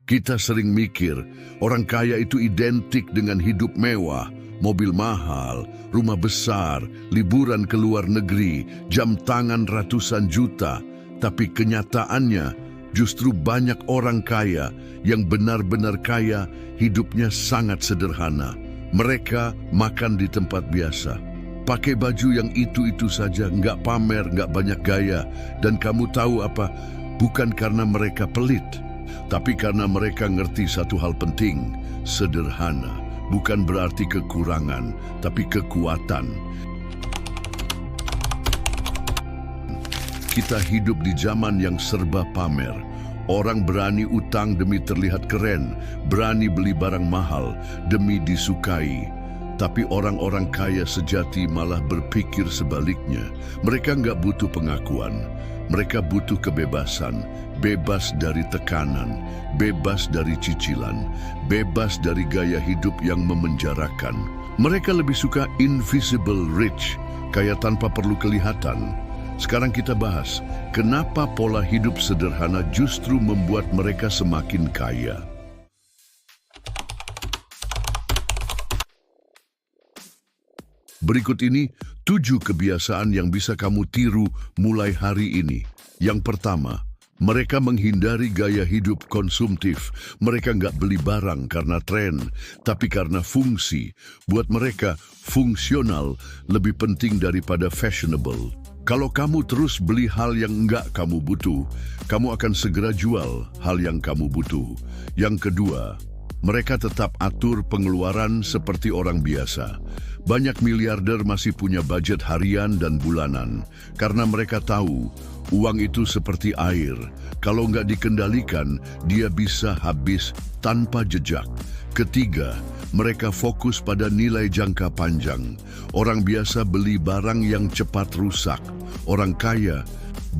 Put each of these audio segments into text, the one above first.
Kita sering mikir orang kaya itu identik dengan hidup mewah, mobil mahal, rumah besar, liburan ke luar negeri, jam tangan ratusan juta. Tapi kenyataannya justru banyak orang kaya yang benar-benar kaya hidupnya sangat sederhana. Mereka makan di tempat biasa, pakai baju yang itu-itu saja, nggak pamer, nggak banyak gaya. Dan kamu tahu apa? Bukan karena mereka pelit, tapi karena mereka ngerti satu hal penting, sederhana bukan berarti kekurangan, tapi kekuatan. Kita hidup di zaman yang serba pamer. Orang berani utang demi terlihat keren, berani beli barang mahal demi disukai. Tapi orang-orang kaya sejati malah berpikir sebaliknya. Mereka nggak butuh pengakuan, mereka butuh kebebasan. Bebas dari tekanan, bebas dari cicilan, bebas dari gaya hidup yang memenjarakan. Mereka lebih suka invisible rich, kaya tanpa perlu kelihatan. Sekarang kita bahas, kenapa pola hidup sederhana justru membuat mereka semakin kaya. Berikut ini 7 kebiasaan yang bisa kamu tiru mulai hari ini. Yang pertama, mereka menghindari gaya hidup konsumtif. Mereka nggak beli barang karena tren, tapi karena fungsi. Buat mereka, fungsional lebih penting daripada fashionable. Kalau kamu terus beli hal yang nggak kamu butuh, kamu akan segera jual hal yang kamu butuh. Yang kedua, mereka tetap atur pengeluaran seperti orang biasa. Banyak miliarder masih punya budget harian dan bulanan, karena mereka tahu uang itu seperti air. Kalau nggak dikendalikan, dia bisa habis tanpa jejak. Ketiga, mereka fokus pada nilai jangka panjang. Orang biasa beli barang yang cepat rusak. Orang kaya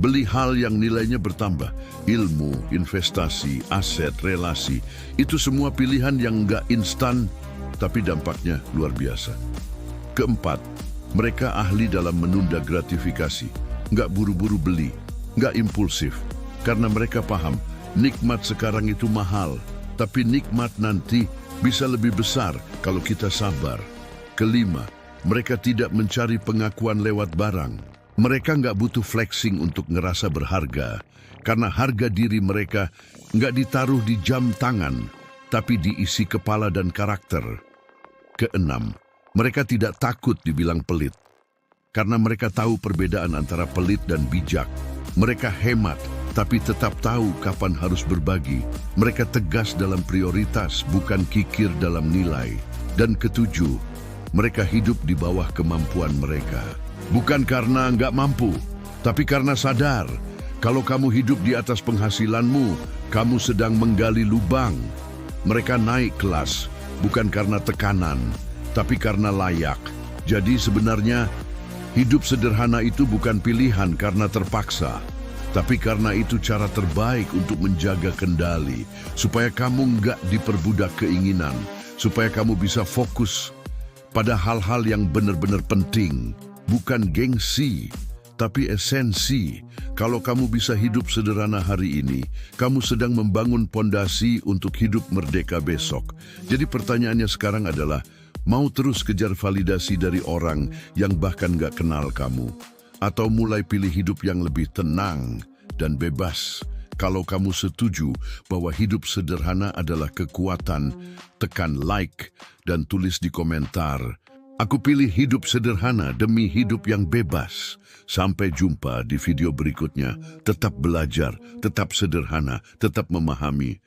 beli hal yang nilainya bertambah. Ilmu, investasi, aset, relasi. Itu semua pilihan yang nggak instan, tapi dampaknya luar biasa. Keempat, mereka ahli dalam menunda gratifikasi. Nggak buru-buru beli, nggak impulsif. Karena mereka paham, nikmat sekarang itu mahal, tapi nikmat nanti bisa lebih besar kalau kita sabar. Kelima, mereka tidak mencari pengakuan lewat barang. Mereka nggak butuh flexing untuk ngerasa berharga, karena harga diri mereka nggak ditaruh di jam tangan, tapi diisi kepala dan karakter. Keenam, mereka tidak takut dibilang pelit, karena mereka tahu perbedaan antara pelit dan bijak. Mereka hemat, tapi tetap tahu kapan harus berbagi. Mereka tegas dalam prioritas, bukan kikir dalam nilai. Dan ketujuh, mereka hidup di bawah kemampuan mereka. Bukan karena nggak mampu, tapi karena sadar, kalau kamu hidup di atas penghasilanmu, kamu sedang menggali lubang. Mereka naik kelas, bukan karena tekanan, tapi karena layak. Jadi sebenarnya, hidup sederhana itu bukan pilihan karena terpaksa, tapi karena itu cara terbaik untuk menjaga kendali, supaya kamu nggak diperbudak keinginan, supaya kamu bisa fokus pada hal-hal yang benar-benar penting, bukan gengsi, tapi esensi. Kalau kamu bisa hidup sederhana hari ini, kamu sedang membangun pondasi untuk hidup merdeka besok. Jadi pertanyaannya sekarang adalah, mau terus kejar validasi dari orang yang bahkan gak kenal kamu? Atau mulai pilih hidup yang lebih tenang dan bebas? Kalau kamu setuju bahwa hidup sederhana adalah kekuatan, tekan like dan tulis di komentar, "Aku pilih hidup sederhana demi hidup yang bebas." Sampai jumpa di video berikutnya. Tetap belajar, tetap sederhana, tetap memahami.